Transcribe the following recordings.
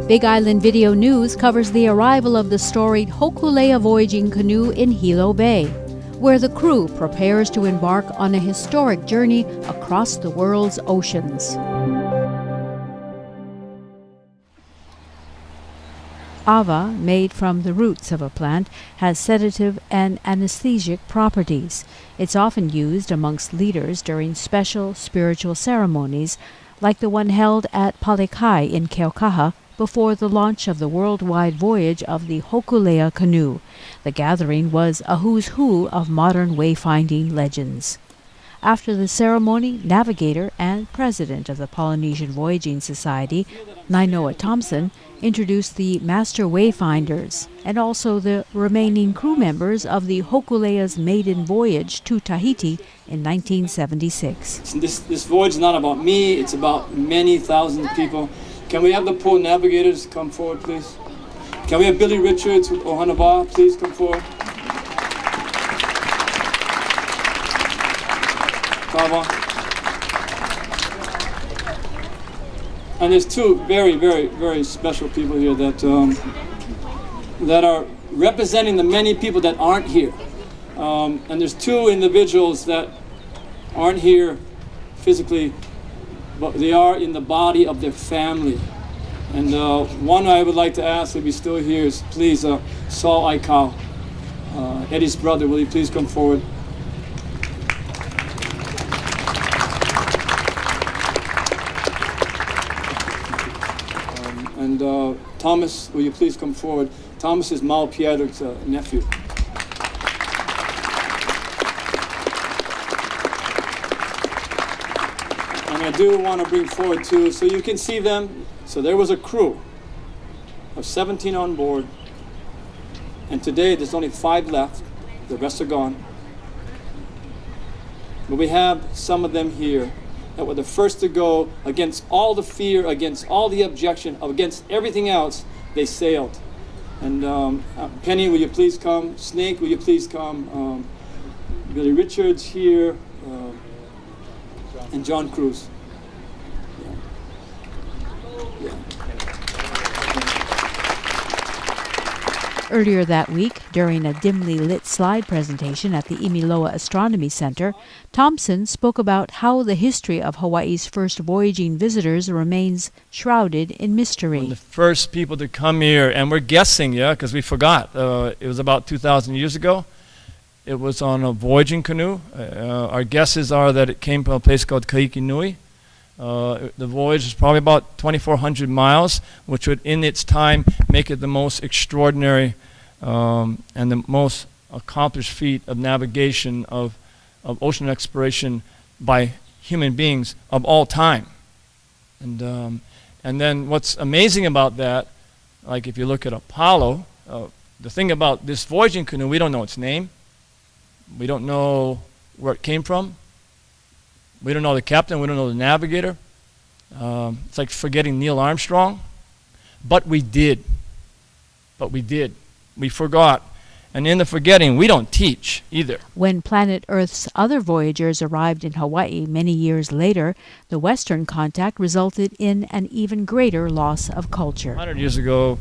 Big Island Video News covers the arrival of the storied Hōkūleʻa voyaging canoe in Hilo Bay, where the crew prepares to embark on a historic journey across the world's oceans. Ava, made from the roots of a plant, has sedative and anesthesic properties. It's often used amongst leaders during special spiritual ceremonies, like the one held at Palikai in Keaukaha before the launch of the worldwide voyage of the Hōkūleʻa canoe. The gathering was a who's who of modern wayfinding legends. After the ceremony, navigator and president of the Polynesian Voyaging Society, Nainoa Thompson, introduced the master wayfinders and also the remaining crew members of the Hōkūleʻa's maiden voyage to Tahiti in 1976. This voyage is not about me, it's about many thousand people. Can we have the pool navigators come forward, please? Can we have Billy Richards with Ohanava, please come forward? And there's two very, very, very special people here that are representing the many people that aren't here. And there's two individuals that aren't here physically, but they are in the body of their family. And one I would like to ask, if he's still here, is please, Saul Aikau, Eddie's brother, will you please come forward? And Thomas, will you please come forward? Thomas is Mau Piedric's nephew. And I do want to bring forward too, so you can see them. So there was a crew of 17 on board, and today there's only 5 left. The rest are gone. But we have some of them here that were the first to go against all the fear, against all the objection, against everything else. They sailed. And Penny, will you please come? Snake, will you please come? Billy Richards here, and John Cruz. Earlier that week, during a dimly lit slide presentation at the Imiloa Astronomy Center, Thompson spoke about how the history of Hawaii's first voyaging visitors remains shrouded in mystery. When the first people to come here, and we're guessing, because we forgot, it was about 2,000 years ago. It was on a voyaging canoe. Our guesses are that it came from a place called Kaikinui. The voyage is probably about 2,400 miles, which would in its time make it the most extraordinary and the most accomplished feat of navigation of ocean exploration by human beings of all time. And then what's amazing about that, like if you look at Apollo, the thing about this voyaging canoe, we don't know its name. We don't know where it came from. We don't know the captain, we don't know the navigator. It's like forgetting Neil Armstrong. But we did. We forgot. And in the forgetting, we don't teach either. When Planet Earth's other voyagers arrived in Hawaii many years later, the Western contact resulted in an even greater loss of culture. 100 years ago,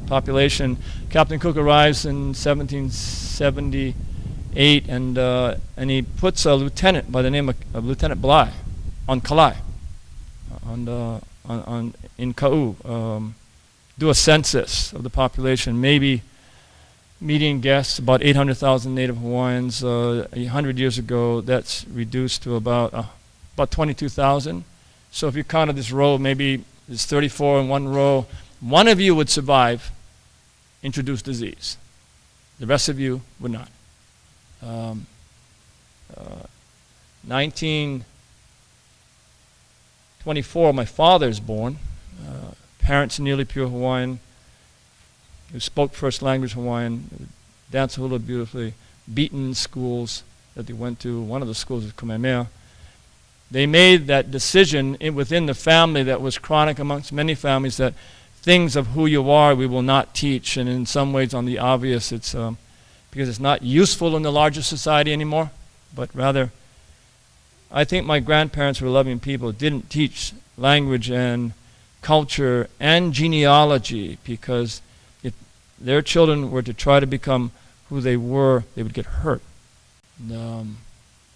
population, Captain Cook arrives in 1778, and he puts a lieutenant by the name of Lieutenant Bly on Kalai, in Kau, do a census of the population, maybe median guess about 800,000 Native Hawaiians. 100 years ago, that's reduced to about 22,000. So if you counted this row, maybe there's 34 in one row. One of you would survive introduced disease. The rest of you would not. 1924, my father is born. Parents nearly pure Hawaiian, who spoke first language Hawaiian, danced hula beautifully, beaten schools that they went to. One of the schools was Kamehameha. They made that decision within the family that was chronic amongst many families, that things of who you are we will not teach, and in some ways on the obvious it's because it's not useful in the larger society anymore, but rather I think my grandparents were loving people, didn't teach language and culture and genealogy, because if their children were to try to become who they were, they would get hurt. And,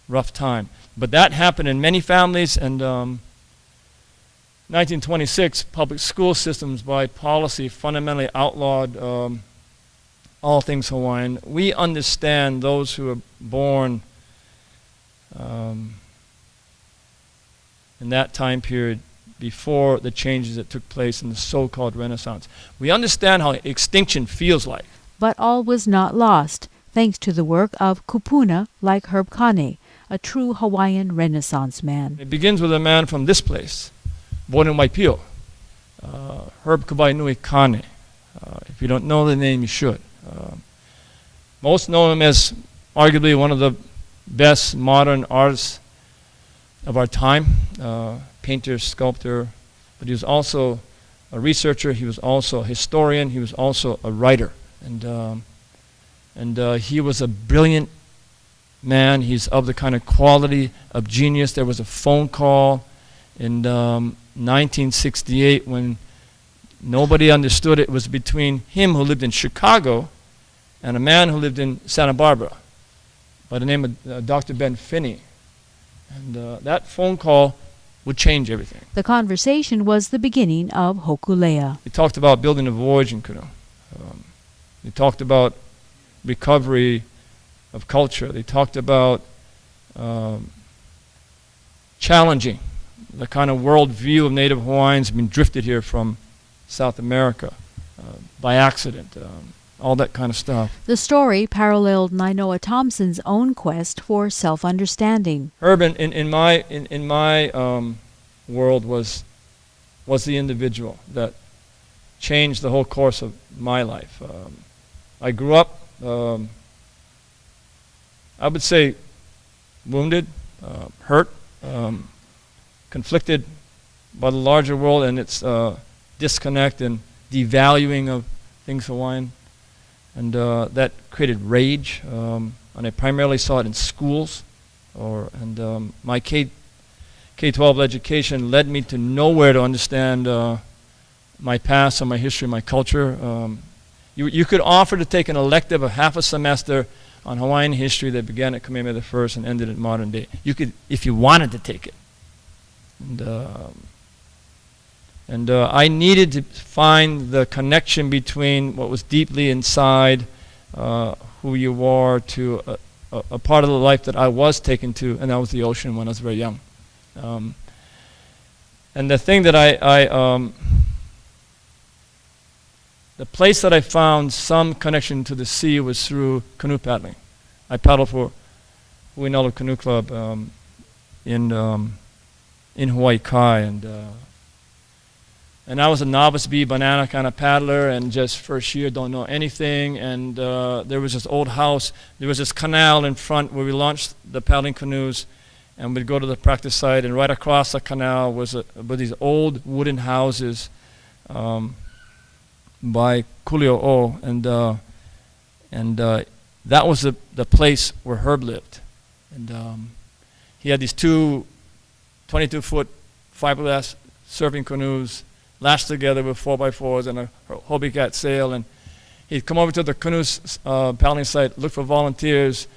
rough time. But that happened in many families, and 1926, public school systems by policy fundamentally outlawed all things Hawaiian. We understand those who are born in that time period before the changes that took place in the so-called Renaissance. We understand how extinction feels like. But all was not lost, thanks to the work of kupuna like Herb Kane, a true Hawaiian Renaissance man. It begins with a man from this place, born in Waipio, Herb Nui Kane. If you don't know the name, you should. Most know him as arguably one of the best modern artists of our time, painter, sculptor, but he was also a researcher, he was also a historian, he was also a writer. And he was a brilliant man. He's of the kind of quality of genius. There was a phone call in 1968 when nobody understood it. It was between him, who lived in Chicago, and a man who lived in Santa Barbara by the name of Dr. Ben Finney. And that phone call would change everything. The conversation was the beginning of Hōkūleʻa. He talked about building a voyaging canoe. He talked about recovery of culture. They talked about challenging the kind of world view of Native Hawaiians being drifted here from South America by accident, all that kind of stuff. The story paralleled Nainoa Thompson's own quest for self-understanding. Herb, in my world, was the individual that changed the whole course of my life. I grew up, I would say, wounded, hurt, conflicted by the larger world and its disconnect and devaluing of things Hawaiian. And that created rage, and I primarily saw it in schools. My K-12 education led me to nowhere to understand my past and my history, my culture. You could offer to take an elective of half a semester on Hawaiian history that began at Kamehameha I and ended at modern day. You could, if you wanted to take it. And I needed to find the connection between what was deeply inside who you are to a part of the life that I was taken to, and that was the ocean when I was very young. And the thing that the place that I found some connection to the sea was through canoe paddling. I paddled for Huinalo Canoe Club in Hawaii Kai, and I was a novice bee banana kind of paddler, and just first year don't know anything. And there was this old house. There was this canal in front where we launched the paddling canoes, and we'd go to the practice site. And right across the canal were these old wooden houses by Kuli'o'o, and that was the place where Herb lived. And he had these two 22-foot fiberglass surfing canoes lashed together with 4x4s and a Hobie Cat sail, and he'd come over to the canoes paddling site, look for volunteers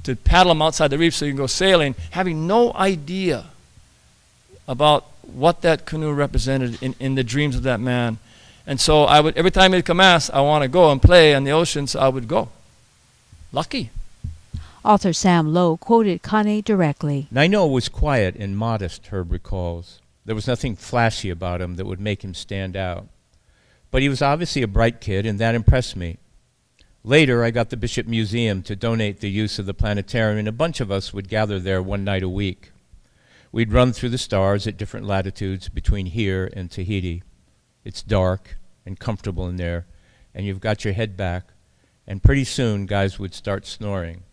to paddle them outside the reef so you can go sailing, having no idea about what that canoe represented in the dreams of that man. And so I would, every time he'd come ask, I want to go and play on the ocean, so I would go. Lucky. Author Sam Lowe quoted Kane directly. Nainoa was quiet and modest, Herb recalls. There was nothing flashy about him that would make him stand out. But he was obviously a bright kid, and that impressed me. Later, I got the Bishop Museum to donate the use of the planetarium, and a bunch of us would gather there one night a week. We'd run through the stars at different latitudes between here and Tahiti. It's dark and comfortable in there, and you've got your head back, and pretty soon guys would start snoring.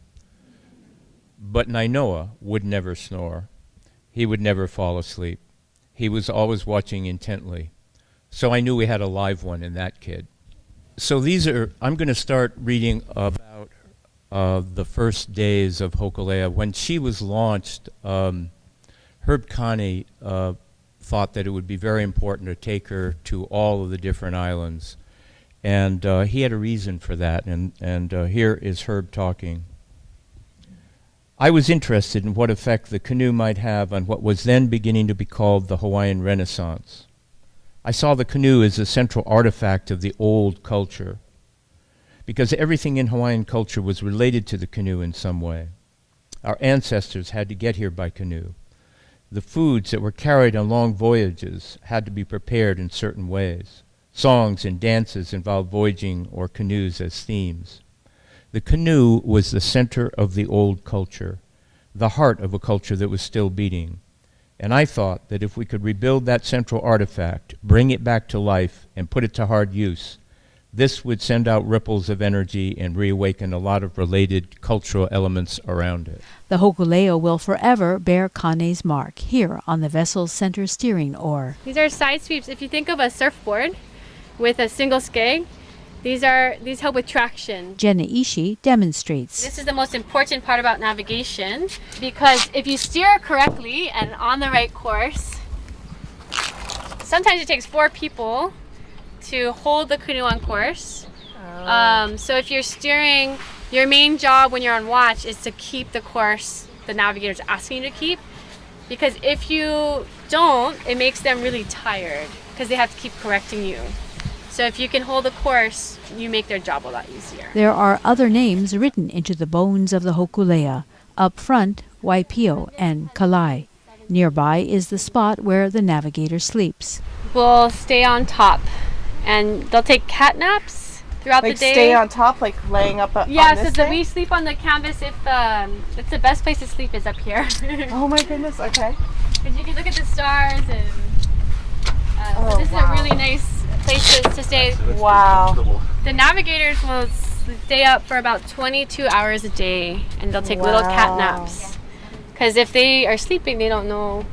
But Nainoa would never snore. He would never fall asleep. He was always watching intently. So I knew we had a live one in that kid. So I'm going to start reading about the first days of Hōkūleʻa. When she was launched, Herb Kane thought that it would be very important to take her to all of the different islands. And he had a reason for that, and here is Herb talking. I was interested in what effect the canoe might have on what was then beginning to be called the Hawaiian Renaissance. I saw the canoe as a central artifact of the old culture, because everything in Hawaiian culture was related to the canoe in some way. Our ancestors had to get here by canoe. The foods that were carried on long voyages had to be prepared in certain ways. Songs and dances involved voyaging or canoes as themes. The canoe was the center of the old culture, the heart of a culture that was still beating. And I thought that if we could rebuild that central artifact, bring it back to life, and put it to hard use, this would send out ripples of energy and reawaken a lot of related cultural elements around it. The Hōkūleʻa will forever bear Kane's mark here on the vessel's center steering oar. These are side sweeps. If you think of a surfboard with a single skeg, these help with traction. Jenna Ishii demonstrates. This is the most important part about navigation, because if you steer correctly and on the right course, sometimes it takes 4 people to hold the canoe on course. So if you're steering, your main job when you're on watch is to keep the course the navigator's asking you to keep, because if you don't, it makes them really tired because they have to keep correcting you. So if you can hold the course, you make their job a lot easier. There are other names written into the bones of the Hōkūleʻa. Up front, Waipio and Kalai. Nearby is the spot where the navigator sleeps. We'll stay on top, and they'll take cat naps throughout the day. Like stay on top, like laying up on yeah, this so thing? we sleep on the canvas if it's the best place to sleep is up here. Oh my goodness, okay. Because you can look at the stars, and so this is a really nice place to stay. Wow. The navigators will stay up for about 22 hours a day, and they'll take little cat naps. Because if they are sleeping, they don't know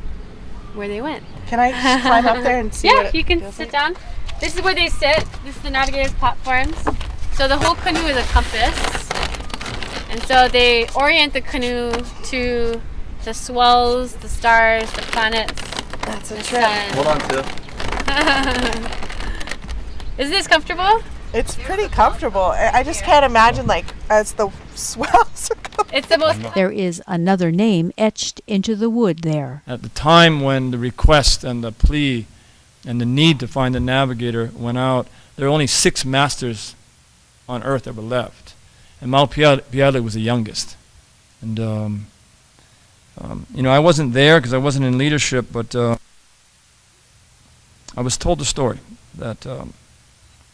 where they went. Can I just climb up there and see Yeah, what it you can feels sit like? down. This is where they sit. This is the navigator's platforms. So the whole canoe is a compass. And so they orient the canoe to the swells, the stars, the planets. That's a the trip. sun. Hold on, Tiff. Isn't this comfortable? It's pretty comfortable. I just can't imagine, like, as the swells are going. It's the most. There is another name etched into the wood there. At the time when the request and the plea and the need to find a navigator went out, there were only 6 masters on Earth that were left. And Maupiale was the youngest. And, I wasn't there because I wasn't in leadership, but I was told the story that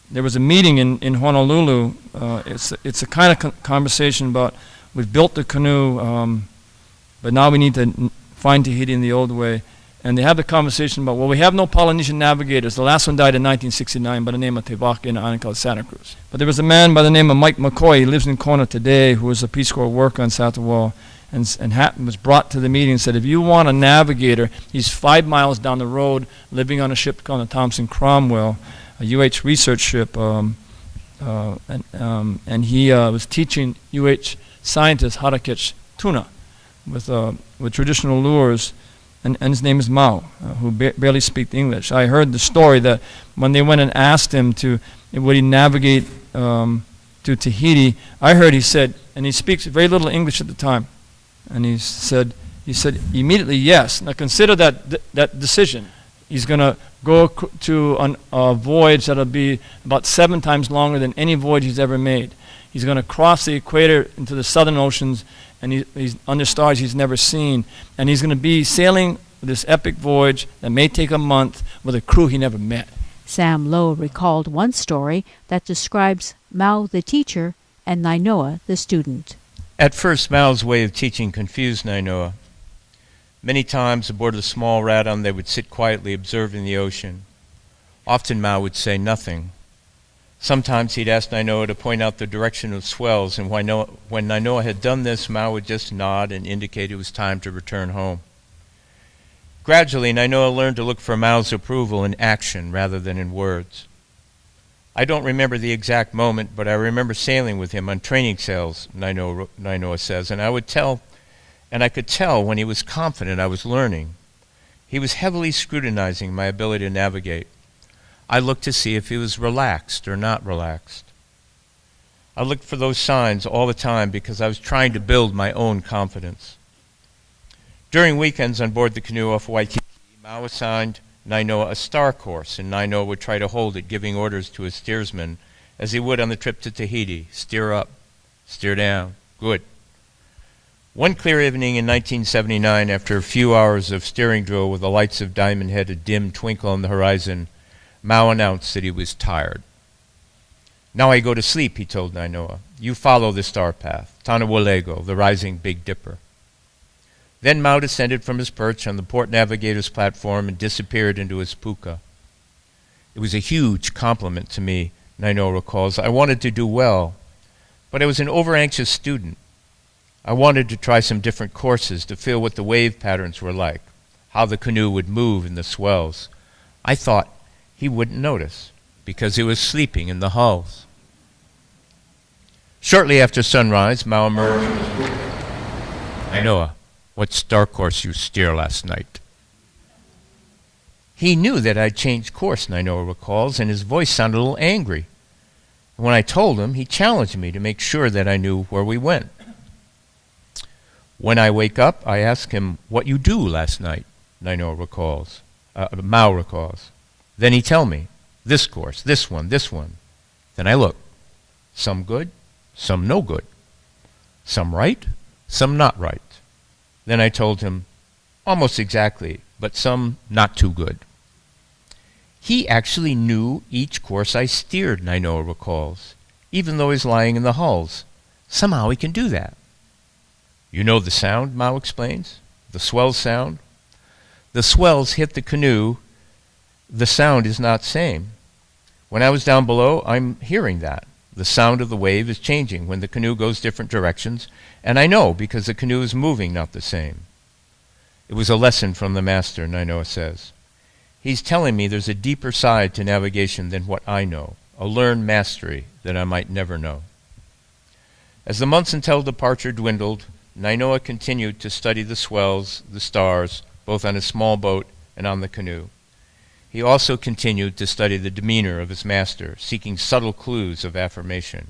there was a meeting in Honolulu. It's a kind of conversation about we've built the canoe, but now we need to find Tahiti in the old way. And they have the conversation about, well, we have no Polynesian navigators. The last one died in 1969 by the name of Te Waka in an island called Santa Cruz. But there was a man by the name of Mike McCoy. He lives in Kona today, who was a Peace Corps worker on Satawal. And Hatton was brought to the meeting and said, if you want a navigator, he's 5 miles down the road, living on a ship called the Thompson Cromwell, a UH research ship. And he was teaching UH scientists how to catch tuna with traditional lures. And his name is Mao, who barely speaks English. I heard the story that when they went and asked him would he navigate to Tahiti, I heard he said, and he speaks very little English at the time, and he said immediately yes. Now consider that decision. He's going to go to a voyage that'll be about 7 times longer than any voyage he's ever made. He's going to cross the equator into the southern oceans, and he's under stars he's never seen. And he's going to be sailing this epic voyage that may take a month with a crew he never met. Sam Lowe recalled one story that describes Mao the teacher and Nainoa the student. At first, Mao's way of teaching confused Nainoa. Many times aboard a small radon they would sit quietly observing the ocean. Often Mao would say nothing. Sometimes he'd ask Nainoa to point out the direction of swells, and when Nainoa had done this, Mao would just nod and indicate it was time to return home. Gradually, Nainoa learned to look for Mao's approval in action rather than in words. I don't remember the exact moment, but I remember sailing with him on training sails, Nainoa says, and I could tell when he was confident I was learning. He was heavily scrutinizing my ability to navigate. I looked to see if he was relaxed or not relaxed. I looked for those signs all the time because I was trying to build my own confidence. During weekends on board the canoe off Waikiki, Mao assigned Nainoa a star course, and Nainoa would try to hold it, giving orders to his steersman as he would on the trip to Tahiti. Steer up, steer down, good. One clear evening in 1979, after a few hours of steering drill with the lights of Diamond Head a dim twinkle on the horizon, Mao announced that he was tired. Now I go to sleep, he told Nainoa. You follow the star path, Tanawalego, the rising Big Dipper. Then Mao descended from his perch on the port navigator's platform and disappeared into his puka. It was a huge compliment to me, Nainoa recalls. I wanted to do well, but I was an over-anxious student. I wanted to try some different courses to feel what the wave patterns were like, how the canoe would move in the swells. I thought he wouldn't notice because he was sleeping in the hulls. Shortly after sunrise, Mao emerged from his puka. Nainoa, what star course you steer last night? He knew that I'd changed course, Nainoa recalls, and his voice sounded a little angry. When I told him, he challenged me to make sure that I knew where we went. When I wake up, I ask him, what you do last night, Nainoa recalls. Mao recalls. Then he tell me, this course, this one. Then I look. Some good, some no good. Some right, some not right. Then I told him, almost exactly, but some not too good. He actually knew each course I steered, Nainoa recalls, even though he's lying in the hulls. Somehow he can do that. You know the sound, Mao explains? The swells sound? The swells hit the canoe. The sound is not same. When I was down below, I'm hearing that. The sound of the wave is changing when the canoe goes different directions, and I know because the canoe is moving not the same. It was a lesson from the master, Nainoa says. He's telling me there's a deeper side to navigation than what I know, a learned mastery that I might never know. As the months until departure dwindled, Nainoa continued to study the swells, the stars, both on his small boat and on the canoe. He also continued to study the demeanor of his master, seeking subtle clues of affirmation.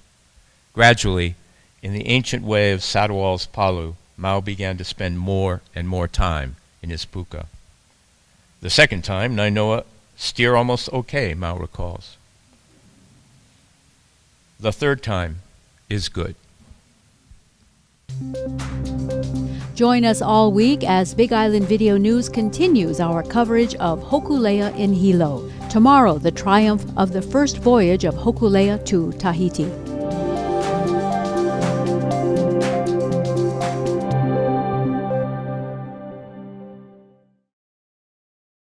Gradually, in the ancient way of Sadawal's Palu, Mao began to spend more and more time in his puka. The second time, Nainoa steer almost okay, Mao recalls. The third time is good. Join us all week as Big Island Video News continues our coverage of Hōkūleʻa in Hilo. Tomorrow, the triumph of the first voyage of Hōkūleʻa to Tahiti.